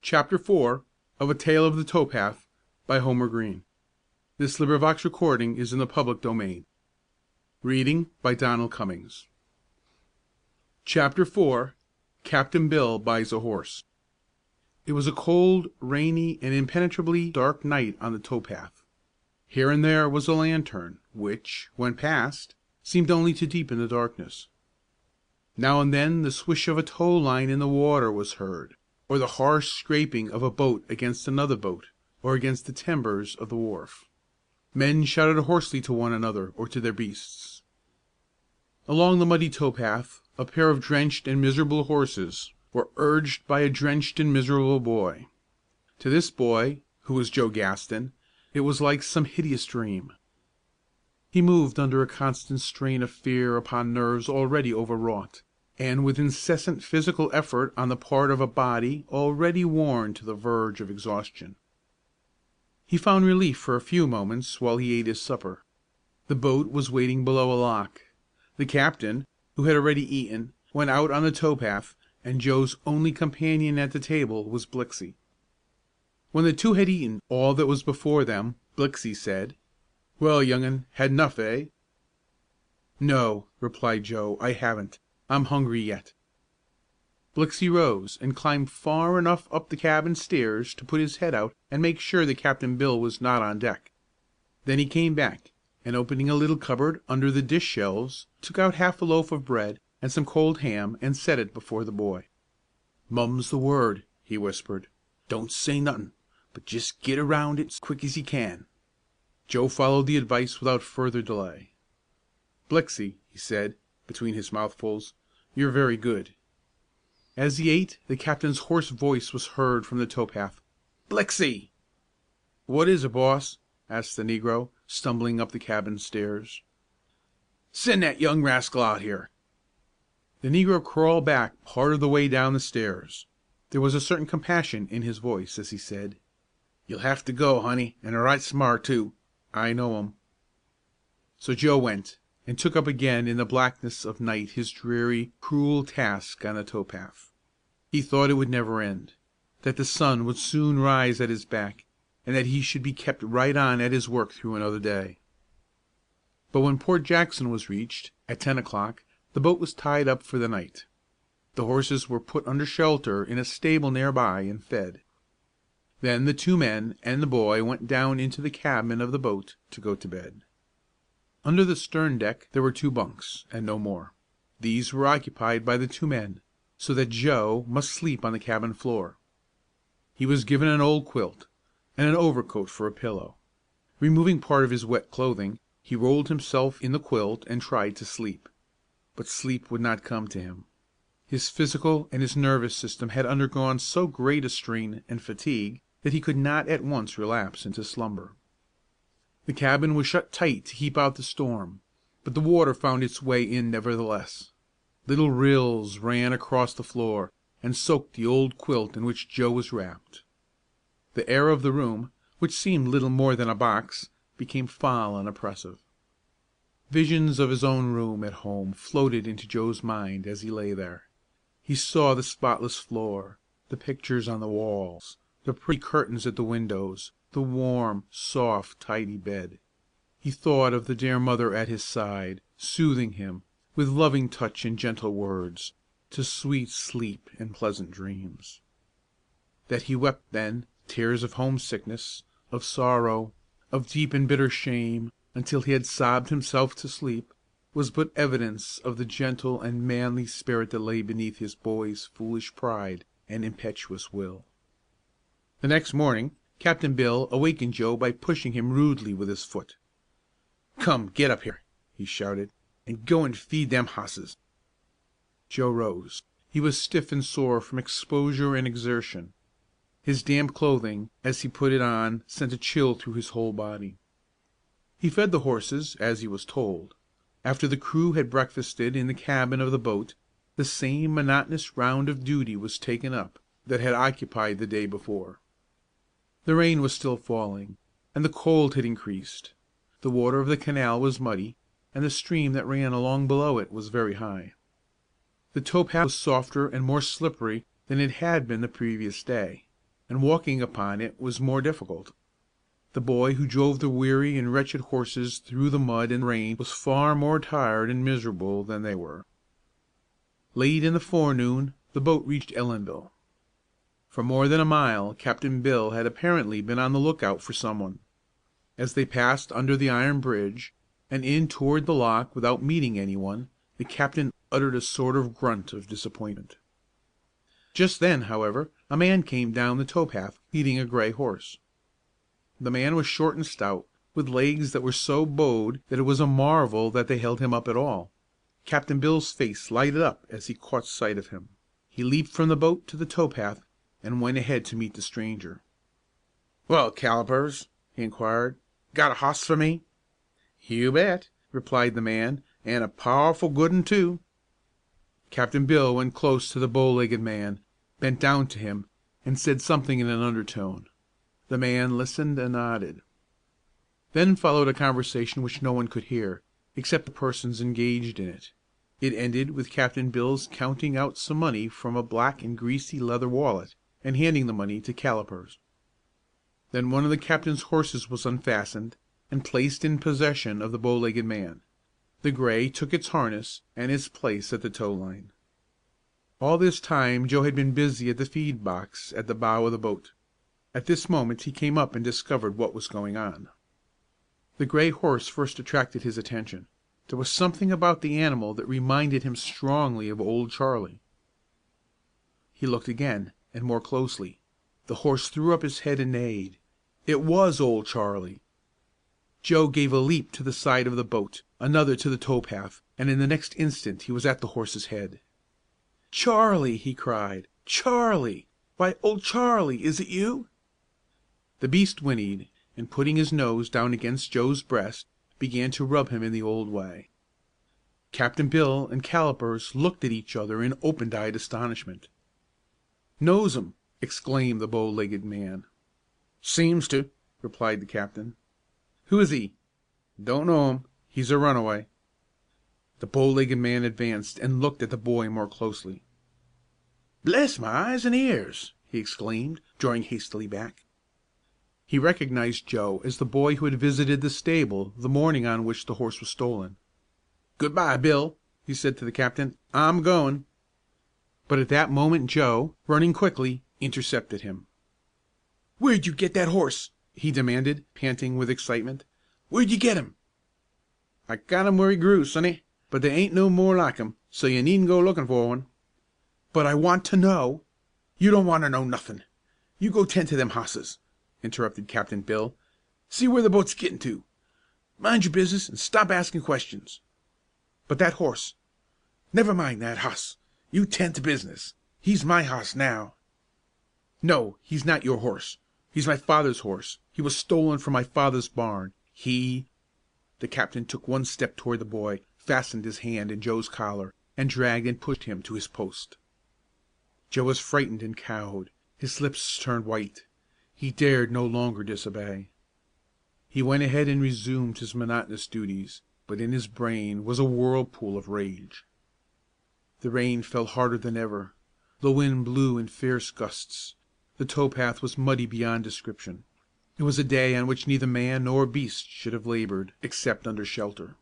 CHAPTER IV. Of a Tale of the Towpath, by Homer Greene. This recording is in the public domain. Reading by Donald Cummings. CHAPTER IV. Captain Bill Buys a Horse. It was a cold, rainy, and impenetrably dark night on the towpath. Here and there was a lantern, which, when passed, seemed only to deepen the darkness. Now and then the swish of a tow line in the water was heard, or the harsh scraping of a boat against another boat, or against the timbers of the wharf. Men shouted hoarsely to one another or to their beasts. Along the muddy towpath a pair of drenched and miserable horses were urged by a drenched and miserable boy. To this boy, who was Joe Gaston, it was like some hideous dream. He moved under a constant strain of fear upon nerves already overwrought, and with incessant physical effort on the part of a body already worn to the verge of exhaustion. He found relief for a few moments while he ate his supper. The boat was waiting below a lock. The captain, who had already eaten, went out on the towpath, and Joe's only companion at the table was Blixey. When the two had eaten all that was before them, Blixey said, "Well, young 'un, had enough, eh?" "No," replied Joe, "I haven't. I'm hungry yet." Blixey rose and climbed far enough up the cabin stairs to put his head out and make sure that Captain Bill was not on deck. Then he came back, and opening a little cupboard under the dish shelves, took out half a loaf of bread and some cold ham and set it before the boy. "Mum's the word," he whispered. "Don't say nothin', but jest git around it 's quick as ye can." Joe followed the advice without further delay. "Blixey," he said, between his mouthfuls, "you're very good." As he ate, the captain's hoarse voice was heard from the towpath. "Blixey!" "What is it, boss?" asked the negro, stumbling up the cabin stairs. "Send that young rascal out here." The negro crawled back part of the way down the stairs. There was a certain compassion in his voice as he said, "You'll have to go, honey, and right smart, too. I know 'em." So Joe went, and took up again in the blackness of night his dreary, cruel task on the towpath. He thought it would never end; that the sun would soon rise at his back, and that he should be kept right on at his work through another day. But when Port Jackson was reached, at 10 o'clock, the boat was tied up for the night. The horses were put under shelter in a stable near by and fed. Then the two men and the boy went down into the cabin of the boat to go to bed. Under the stern deck there were two bunks, and no more. These were occupied by the two men, so that Joe must sleep on the cabin floor. He was given an old quilt, and an overcoat for a pillow. Removing part of his wet clothing, he rolled himself in the quilt and tried to sleep. But sleep would not come to him. His physical and his nervous system had undergone so great a strain and fatigue that he could not at once relapse into slumber. The cabin was shut tight to keep out the storm, but the water found its way in nevertheless. Little rills ran across the floor and soaked the old quilt in which Joe was wrapped. The air of the room, which seemed little more than a box, became foul and oppressive. Visions of his own room at home floated into Joe's mind as he lay there. He saw the spotless floor, the pictures on the walls, the pretty curtains at the windows, the warm, soft, tidy bed. He thought of the dear mother at his side, soothing him, with loving touch and gentle words, to sweet sleep and pleasant dreams. That he wept then, tears of homesickness, of sorrow, of deep and bitter shame, until he had sobbed himself to sleep, was but evidence of the gentle and manly spirit that lay beneath his boy's foolish pride and impetuous will. The next morning Captain Bill awakened Joe by pushing him rudely with his foot. "Come, get up here," he shouted, "and go and feed them hosses." Joe rose. He was stiff and sore from exposure and exertion. His damp clothing, as he put it on, sent a chill through his whole body. He fed the horses, as he was told. After the crew had breakfasted in the cabin of the boat, the same monotonous round of duty was taken up that had occupied the day before. The rain was still falling, and the cold had increased. The water of the canal was muddy, and the stream that ran along below it was very high. The towpath was softer and more slippery than it had been the previous day. and walking upon it was more difficult. The boy who drove the weary and wretched horses through the mud and rain was far more tired and miserable than they were. Late in the forenoon the boat reached Ellenville. For more than a mile Captain Bill had apparently been on the lookout for someone. As they passed under the iron bridge, and in toward the lock without meeting anyone, the captain uttered a sort of grunt of disappointment. Just then, however, a man came down the towpath leading a gray horse. The man was short and stout, with legs that were so bowed that it was a marvel that they held him up at all. Captain Bill's face lighted up as he caught sight of him. He leaped from the boat to the towpath and went ahead to meet the stranger. "Well, Callipers," he inquired, "got a hoss for me?" "You bet," replied the man, "and a powerful good 'un, too." Captain Bill went close to the bow-legged man, bent down to him, and said something in an undertone. The man listened and nodded. Then followed a conversation which no one could hear, except the persons engaged in it. It ended with Captain Bill's counting out some money from a black and greasy leather wallet, and handing the money to Callipers. Then one of the captain's horses was unfastened, and placed in possession of the bow-legged man. The gray took its harness and its place at the tow line. All this time Joe had been busy at the feed box at the bow of the boat. At this moment he came up and discovered what was going on. The gray horse first attracted his attention. There was something about the animal that reminded him strongly of Old Charlie. He looked again, and more closely. The horse threw up his head and neighed. It was Old Charlie. Joe gave a leap to the side of the boat, another to the towpath, and in the next instant he was at the horse's head. "Charlie!" he cried. "Charlie! Why, Old Charlie, is it you?" The beast whinnied, and putting his nose down against Joe's breast, began to rub him in the old way. Captain Bill and Callipers looked at each other in open-eyed astonishment. "Knows 'em!" exclaimed the bow-legged man. "Seems to," replied the captain. "Who is he?" "Don't know him. He's a runaway." The bow-legged man advanced and looked at the boy more closely. "Bless my eyes and ears!" he exclaimed, drawing hastily back. He recognized Joe as the boy who had visited the stable the morning on which the horse was stolen. "Good bye, Bill," he said to the captain. "I'm goin'." But at that moment Joe, running quickly, intercepted him. "Where'd you get that horse?" he demanded, panting with excitement. "Where'd you get him?" "I got him where he grew, sonny, but there ain't no more like him, so you needn't go lookin' for one." "But I want to know." "You don't want to know nothin'. You go tend to them hosses," interrupted Captain Bill. "See where the boat's gettin' to. Mind your business and stop askin' questions." "But that horse." "Never mind that hoss. You tend to business. He's my hoss now." "No, he's not your horse. He's my father's horse. He was stolen from my father's barn. He—" The captain took one step toward the boy, fastened his hand in Joe's collar, and dragged and pushed him to his post. Joe was frightened and cowed. His lips turned white. He dared no longer disobey. He went ahead and resumed his monotonous duties, but in his brain was a whirlpool of rage. The rain fell harder than ever. The wind blew in fierce gusts. The towpath was muddy beyond description. It was a day on which neither man nor beast should have labored, except under shelter.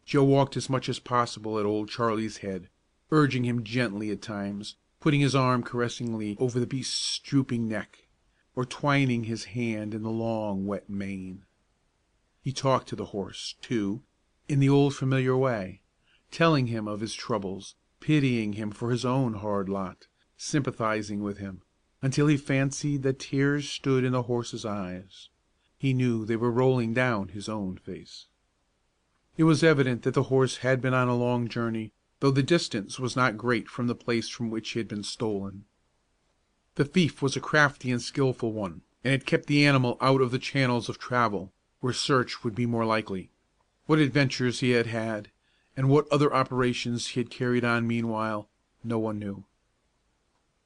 Joe walked as much as possible at Old Charlie's head, urging him gently at times, putting his arm caressingly over the beast's drooping neck, or twining his hand in the long, wet mane. He talked to the horse, too, in the old familiar way, telling him of his troubles, pitying him for his own hard lot, sympathizing with him, until he fancied that tears stood in the horse's eyes. He knew they were rolling down his own face. It was evident that the horse had been on a long journey, though the distance was not great from the place from which he had been stolen. The thief was a crafty and skillful one, and had kept the animal out of the channels of travel, where search would be more likely. What adventures he had had, and what other operations he had carried on meanwhile, no one knew.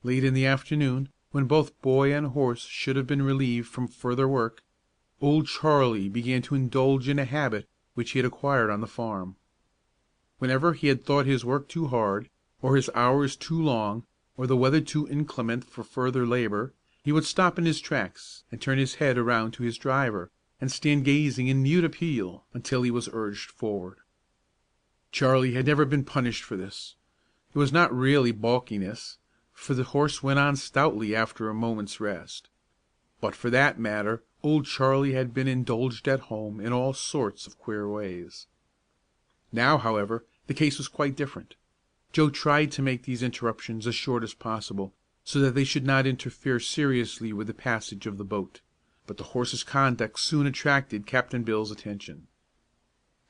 Late in the afternoon, when both boy and horse should have been relieved from further work, Old Charlie began to indulge in a habit which he had acquired on the farm. Whenever he had thought his work too hard, or his hours too long, or the weather too inclement for further labor, He would stop in his tracks, and turn his head around to his driver, and stand gazing in mute appeal until he was urged forward. Charlie had never been punished for this. It was not really balkiness, for the horse went on stoutly after a moment's rest. But for that matter, Old Charlie had been indulged at home in all sorts of queer ways. Now, however, the case was quite different. Joe tried to make these interruptions as short as possible, so that they should not interfere seriously with the passage of the boat; but the horse's conduct soon attracted Captain Bill's attention.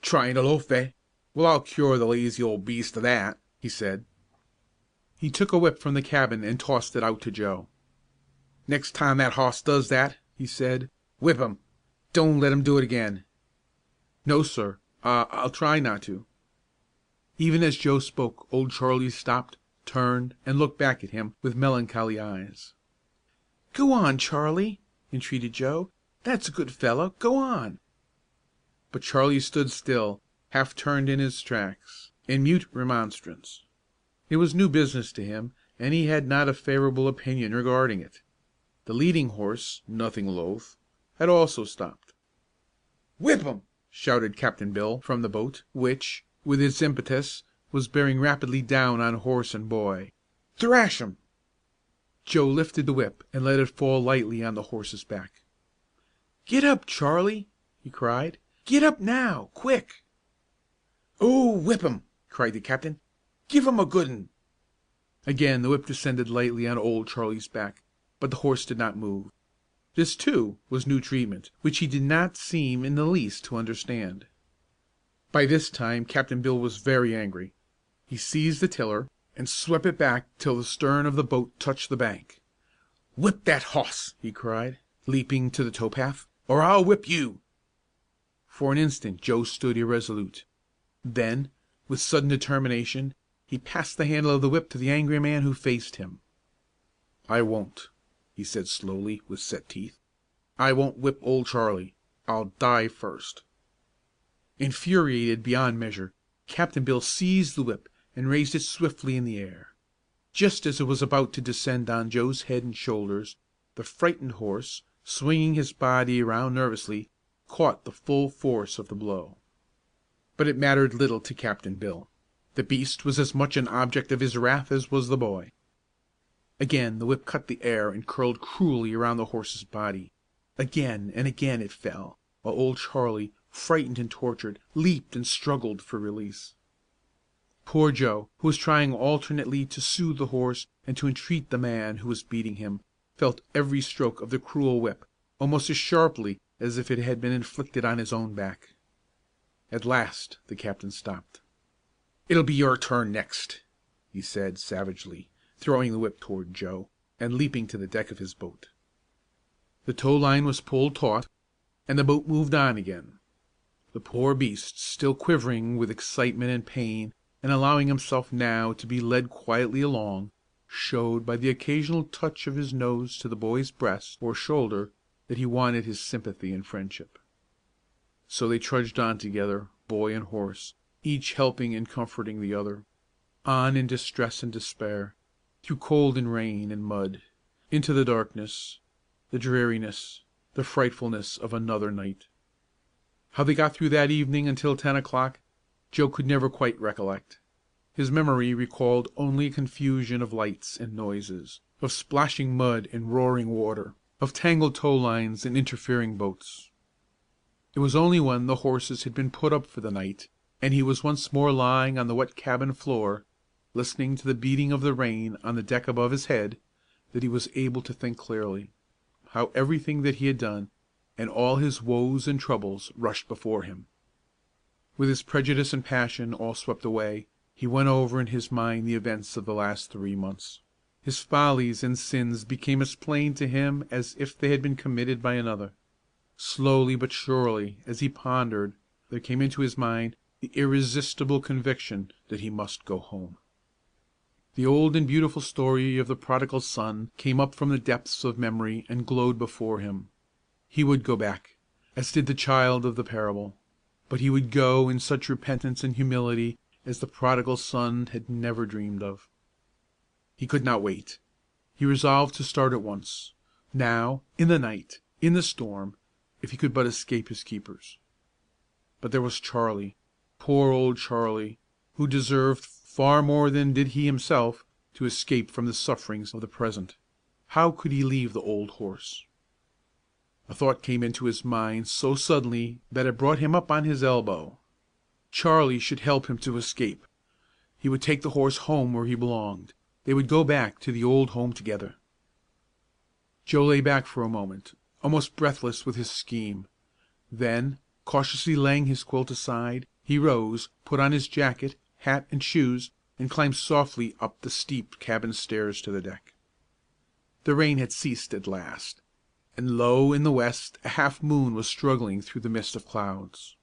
"Trying to loaf, eh? Well, I'll cure the lazy old beast of that," he said. He took a whip from the cabin and tossed it out to Joe. "Next time that hoss does that," he said, "whip him. Don't let him do it again." "No, sir. I'll try not to." Even as Joe spoke, Old Charlie stopped, turned, and looked back at him with melancholy eyes. "Go on, Charlie," entreated Joe. "That's a good fellow. Go on." But Charlie stood still, half turned in his tracks, in mute remonstrance. It was new business to him, and he had not a favorable opinion regarding it. The leading horse, nothing loath, had also stopped. "Whip him!" shouted Captain Bill from the boat, which, with its impetus, was bearing rapidly down on horse and boy. "Thrash him!" Joe lifted the whip and let it fall lightly on the horse's back. "Get up, Charlie!" he cried. "Get up now, quick!" "Oh, whip him!" cried the captain. "Give him a good 'un!" Again the whip descended lightly on Old Charlie's back, but the horse did not move. This, too, was new treatment, which he did not seem in the least to understand. By this time Captain Bill was very angry. He seized the tiller, and swept it back till the stern of the boat touched the bank. "Whip that hoss!" he cried, leaping to the towpath, "or I'll whip you!" For an instant Joe stood irresolute. Then, with sudden determination, he passed the handle of the whip to the angry man who faced him. "I won't," he said slowly, with set teeth. "I won't whip Old Charlie. I'll die first." Infuriated beyond measure, Captain Bill seized the whip and raised it swiftly in the air. Just as it was about to descend on Joe's head and shoulders, the frightened horse, swinging his body around nervously, caught the full force of the blow. But it mattered little to Captain Bill. The beast was as much an object of his wrath as was the boy. Again the whip cut the air and curled cruelly around the horse's body. Again and again it fell, while Old Charlie, frightened and tortured, leaped and struggled for release. Poor Joe, who was trying alternately to soothe the horse and to entreat the man who was beating him, felt every stroke of the cruel whip almost as sharply as if it had been inflicted on his own back. At last the captain stopped. "It'll be your turn next," he said savagely, throwing the whip toward Joe, and leaping to the deck of his boat. The tow line was pulled taut, and the boat moved on again. The poor beast, still quivering with excitement and pain, and allowing himself now to be led quietly along, showed by the occasional touch of his nose to the boy's breast or shoulder that he wanted his sympathy and friendship. So they trudged on together, boy and horse, each helping and comforting the other, on in distress and despair, through cold and rain and mud, into the darkness, the dreariness, the frightfulness of another night. How they got through that evening until 10 o'clock, Joe could never quite recollect. His memory recalled only a confusion of lights and noises, of splashing mud and roaring water, of tangled tow lines and interfering boats. It was only when the horses had been put up for the night, and he was once more lying on the wet cabin floor, listening to the beating of the rain on the deck above his head, that he was able to think clearly, how everything that he had done, and all his woes and troubles, rushed before him. With his prejudice and passion all swept away, he went over in his mind the events of the last 3 months. His follies and sins became as plain to him as if they had been committed by another. Slowly but surely, as he pondered, there came into his mind the irresistible conviction that he must go home. The old and beautiful story of the prodigal son came up from the depths of memory and glowed before him. He would go back, as did the child of the parable, but he would go in such repentance and humility as the prodigal son had never dreamed of. He could not wait. He resolved to start at once. Now, in the night, in the storm, if he could but escape his keepers. But there was Charlie, poor old Charlie, who deserved, far more than did he himself, to escape from the sufferings of the present. How could he leave the old horse? A thought came into his mind so suddenly that it brought him up on his elbow. Charlie should help him to escape. He would take the horse home where he belonged. They would go back to the old home together. Joe lay back for a moment, almost breathless with his scheme. Then, cautiously laying his quilt aside, he rose, put on his jacket, hat, and shoes, and climbed softly up the steep cabin stairs to the deck. The rain had ceased at last, and low in the west a half moon was struggling through the mist of clouds.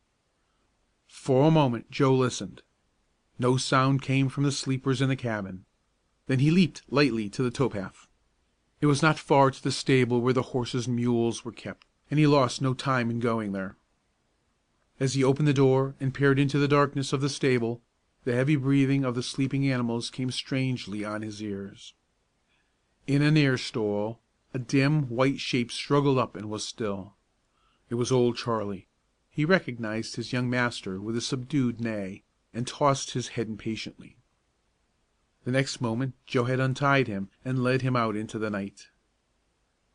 For a moment Joe listened. No sound came from the sleepers in the cabin. Then he leaped lightly to the towpath. It was not far to the stable where the horses and mules were kept, and he lost no time in going there. As he opened the door and peered into the darkness of the stable, the heavy breathing of the sleeping animals came strangely on his ears. In a near stall, a dim, white shape struggled up and was still. It was old Charlie. He recognized his young master with a subdued neigh, and tossed his head impatiently. The next moment Joe had untied him and led him out into the night.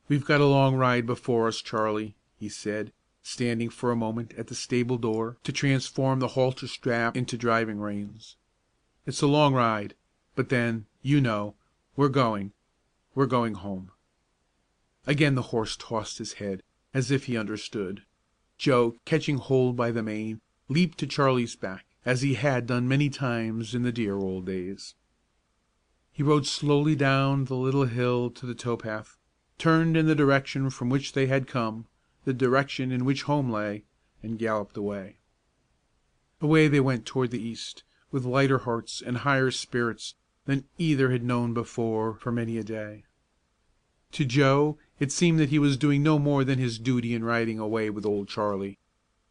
"We've got a long ride before us, Charlie," he said, standing for a moment at the stable door to transform the halter strap into driving reins. "It's a long ride, but then, you know, we're going home." Again the horse tossed his head, as if he understood. Joe, catching hold by the mane, leaped to Charlie's back, as he had done many times in the dear old days. He rode slowly down the little hill to the towpath, turned in the direction from which they had come, the direction in which home lay, and galloped away. Away they went toward the east, with lighter hearts and higher spirits than either had known before for many a day. To Joe it seemed that he was doing no more than his duty in riding away with old Charlie.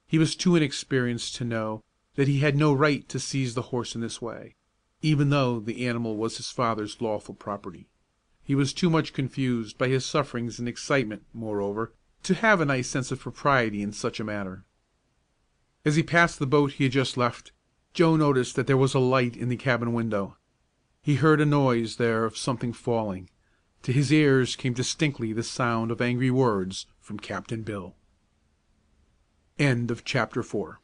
He was too inexperienced to know that he had no right to seize the horse in this way, even though the animal was his father's lawful property. He was too much confused by his sufferings and excitement, moreover, to have a nice sense of propriety in such a matter. As he passed the boat he had just left, Joe noticed that there was a light in the cabin window. He heard a noise there of something falling. To his ears came distinctly the sound of angry words from Captain Bill. End of chapter 4.